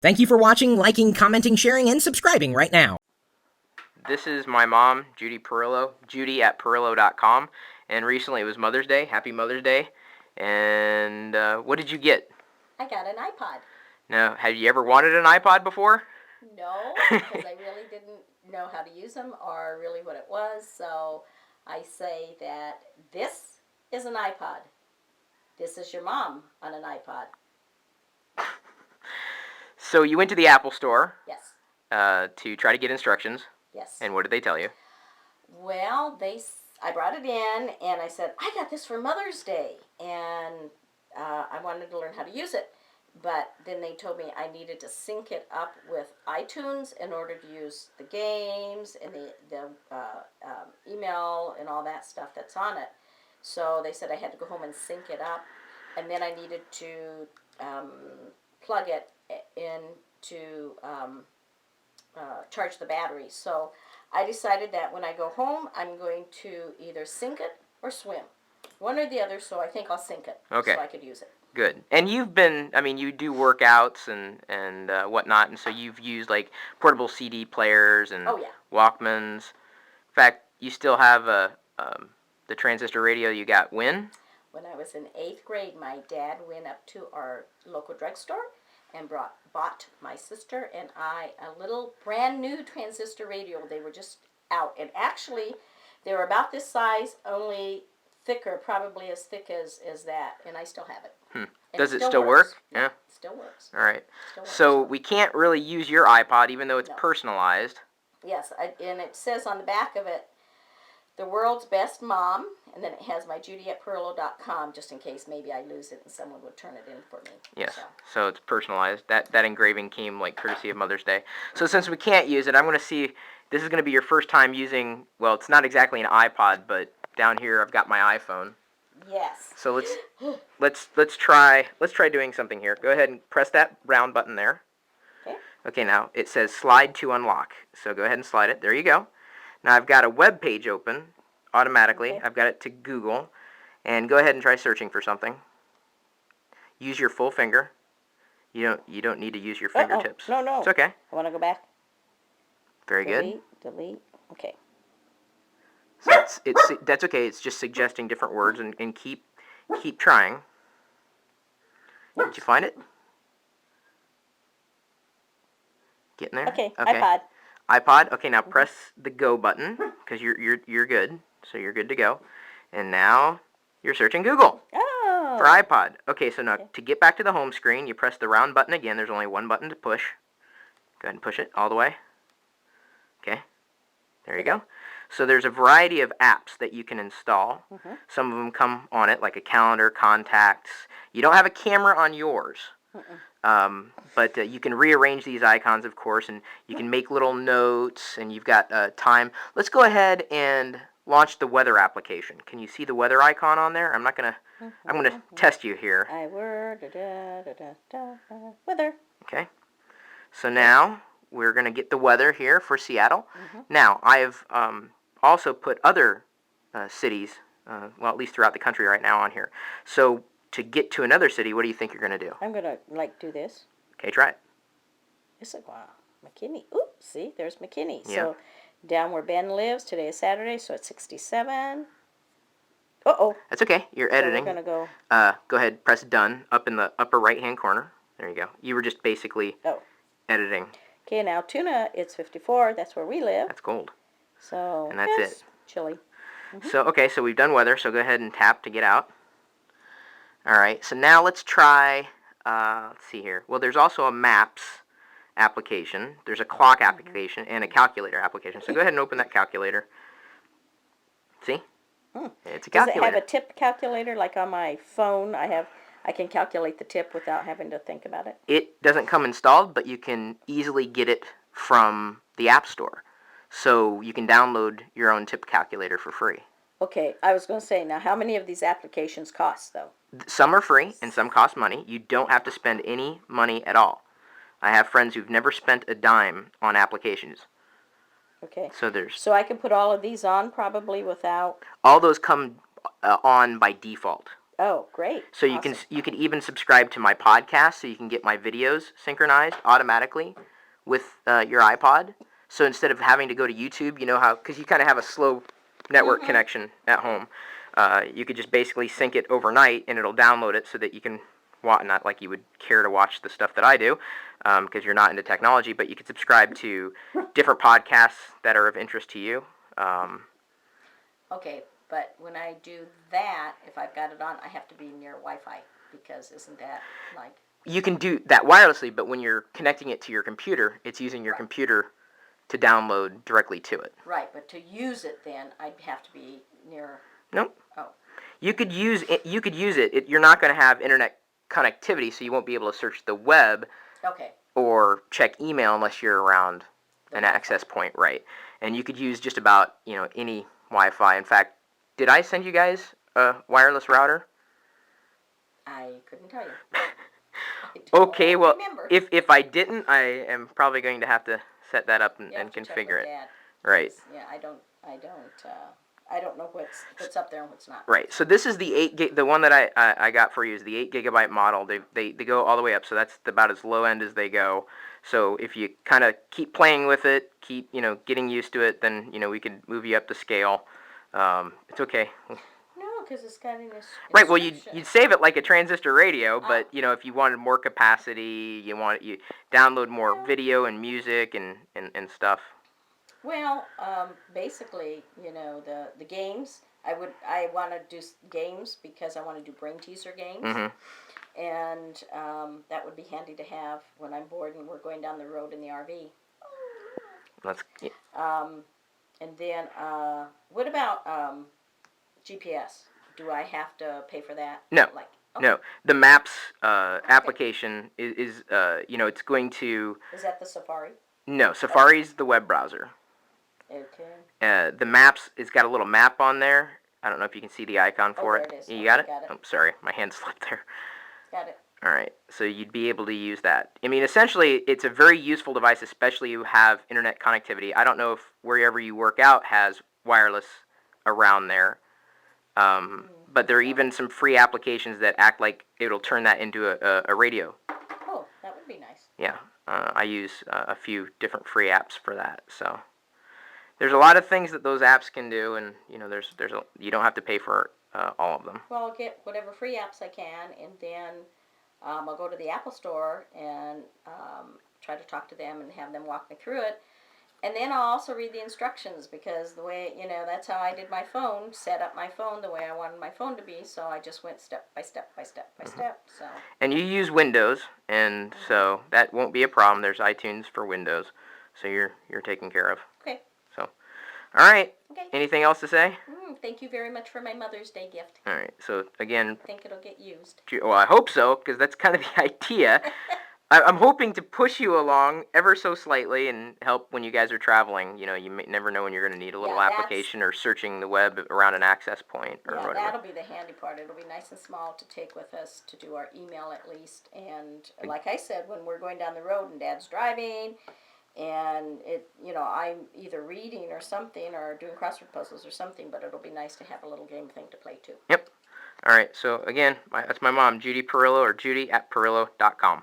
Thank you for watching, liking, commenting, sharing, and subscribing right now. This is my mom, Judy Perillo, judy@perillo.com, and recently it was Mother's Day. Happy Mother's Day. And what did you get? I got an iPod. Now, have you ever wanted an iPod before? No, because I really didn't know how to use them or really what it was, so I say that this is an iPod. This is your mom on an iPod. So you went to the Apple Store Yes, to try to get instructions, yes. and what did they tell you? Well, I brought it in and I said, I got this for Mother's Day, and I wanted to learn how to use it. But then they told me I needed to sync it up with iTunes in order to use the games and the email and all that stuff that's on it. So they said I had to go home and sync it up, and then I needed to plug it in to charge the battery. So I decided that when I go home, I'm going to either sync it or swim. One or the other, so I think I'll sync it Okay. so I could use it. Good. And you do workouts and whatnot, and so you've used like portable CD players and Walkmans. In fact, you still have the transistor radio you got when? When I was in 8th grade, my dad went up to our local drugstore and bought my sister and I a little brand new transistor radio. They were just out, and actually they were about this size, only thicker, probably as thick as that, and I still have it. Does it still work? Yeah, it still works. All right. So we can't really use your iPod even though it's personalized. Yes, and it says on the back of it, the world's best mom, and then it has my judy@perillo.com, just in case maybe I lose it and someone would turn it in for me. Yes, so it's personalized. That engraving came like courtesy of Mother's Day. So since we can't use it, I'm going to see, this is going to be your first time using, well, it's not exactly an iPod, but down here I've got my iPhone. Yes. So let's try doing something here. Go ahead and press that round button there. Okay. Okay, now it says slide to unlock. So go ahead and slide it. There you go. Now I've got a web page open automatically. Okay. I've got it to Google. And go ahead and try searching for something. Use your full finger. You don't need to use your fingertips. No. It's okay. I want to go back. Very good. Delete. Okay. So that's okay. It's just suggesting different words and keep trying. Did you find it? Getting there? Okay. iPod. iPod. Okay, now press the go button because you're good. So you're good to go. And now you're searching Google. Oh. For iPod. Okay, so now to get back to the home screen, you press the round button again. There's only one button to push. Go ahead and push it all the way. Okay. There you go. So there's a variety of apps that you can install. Some of them come on it, like a calendar, contacts. You don't have a camera on yours. But you can rearrange these icons, of course, and you can make little notes, and you've got time. Let's go ahead and launch the weather application. Can you see the weather icon on there? I'm gonna test you here. Weather. Okay. So now we're gonna get the weather here for Seattle. Now I've also put other cities, well, at least throughout the country right now on here. So to get to another city, what do you think you're gonna do? I'm gonna do this. Okay, try it. It's like, wow, McKinney. Ooh, see, there's McKinney. Yeah. So down where Ben lives, today is Saturday, so it's 67. Uh-oh. That's okay. You're editing. So we're going to go. Go ahead, press done up in the upper right-hand corner. There you go. You were just basically editing. Okay, now Tuna, it's 54. That's where we live. That's gold. So, and that's it. Chilly. So, okay, so we've done weather, so go ahead and tap to get out. All right, so now let's try, let's see here. Well, there's also a maps application. There's a clock application and a calculator application. So go ahead and open that calculator. See? It's a calculator. Does it have a tip calculator like on my phone? I can calculate the tip without having to think about it. It doesn't come installed, but you can easily get it from the App Store. So you can download your own tip calculator for free. Okay, I was going to say, now how many of these applications cost, though? Some are free and some cost money. You don't have to spend any money at all. I have friends who've never spent a dime on applications. Okay. So I can put all of these on probably without... All those come on by default. Oh, great. So you Awesome. you can even subscribe to my podcast, so you can get my videos synchronized automatically with your iPod. So instead of having to go to YouTube, you know how, because you kind of have a slow network connection at home, you could just basically sync it overnight, and it'll download it so that you can not like you would care to watch the stuff that I do, because you're not into technology, but you can subscribe to different podcasts that are of interest to you. Okay, but when I do that, if I've got it on, I have to be near Wi-Fi, because isn't that like... You can do that wirelessly, but when you're connecting it to your computer, it's using your computer to download directly to it. Right, but to use it then, I'd have to be near... Nope. Oh. You could use it. You could use it. You're not going to have internet connectivity, so you won't be able to search the web Okay. or check email unless you're around an access point, right? And you could use just about any Wi-Fi. In fact, did I send you guys a wireless router? I couldn't tell you. Okay, well, remember. if I didn't, I am probably going to have to set that up and To check configure with it. Dad. Right. Yeah, I don't know what's up there and what's not. Right. So this is the 8 gig. The one that I got for you is the 8 GB model. They go all the way up. So that's about as low end as they go. So if you kind of keep playing with it, keep getting used to it, then we can move you up the scale. It's okay. No, because it's got an Right. Well, you'd save it like a transistor radio, but if you wanted more capacity, you download more video and music and stuff. Well, basically, the games. I want to do games because I want to do brain teaser games, and that would be handy to have when I'm bored and we're going down the road in the RV. And then what about GPS? Do I have to pay for that? No. Okay. No, the Maps application is it's going to... Is that the Safari? No, Safari's the web browser. Okay. The Maps, it's got a little map on there. I don't know if you can see the icon for it. There it is. You got it? Got it. Oh, sorry, my hand slipped there. Got it. All right, so you'd be able to use that. I mean, essentially, it's a very useful device, especially if you have internet connectivity. I don't know if wherever you work out has wireless around there. But there are even some free applications that act like it'll turn that into a radio. Oh, that would be nice. Yeah, I use a few different free apps for that. So there's a lot of things that those apps can do, and you don't have to pay for all of them. Well, I'll get whatever free apps I can, and then I'll go to the Apple Store and try to talk to them and have them walk me through it. And then I'll also read the instructions, because the way, that's how I did my phone, set up my phone the way I wanted my phone to be, so I just went step by step by step by step, so. And you use Windows, and so that won't be a problem. There's iTunes for Windows, so you're taken care of. Okay. So, all right. Okay. Anything else to say? Thank you very much for my Mother's Day gift. All right. So, again... I think it'll get used. Well, I hope so, because that's kind of the idea. I'm hoping to push you along ever so slightly and help when you guys are traveling. You may never know when you're going to need a little application or searching the web around an access point or whatever. That'll be the handy part. It'll be nice and small to take with us to do our email at least. And like I said, when we're going down the road and Dad's driving, and I'm either reading or something or doing crossword puzzles or something, but it'll be nice to have a little game thing to play too. Yep. All right. So again, that's my mom, Judy Perillo, or Judy@perillo.com.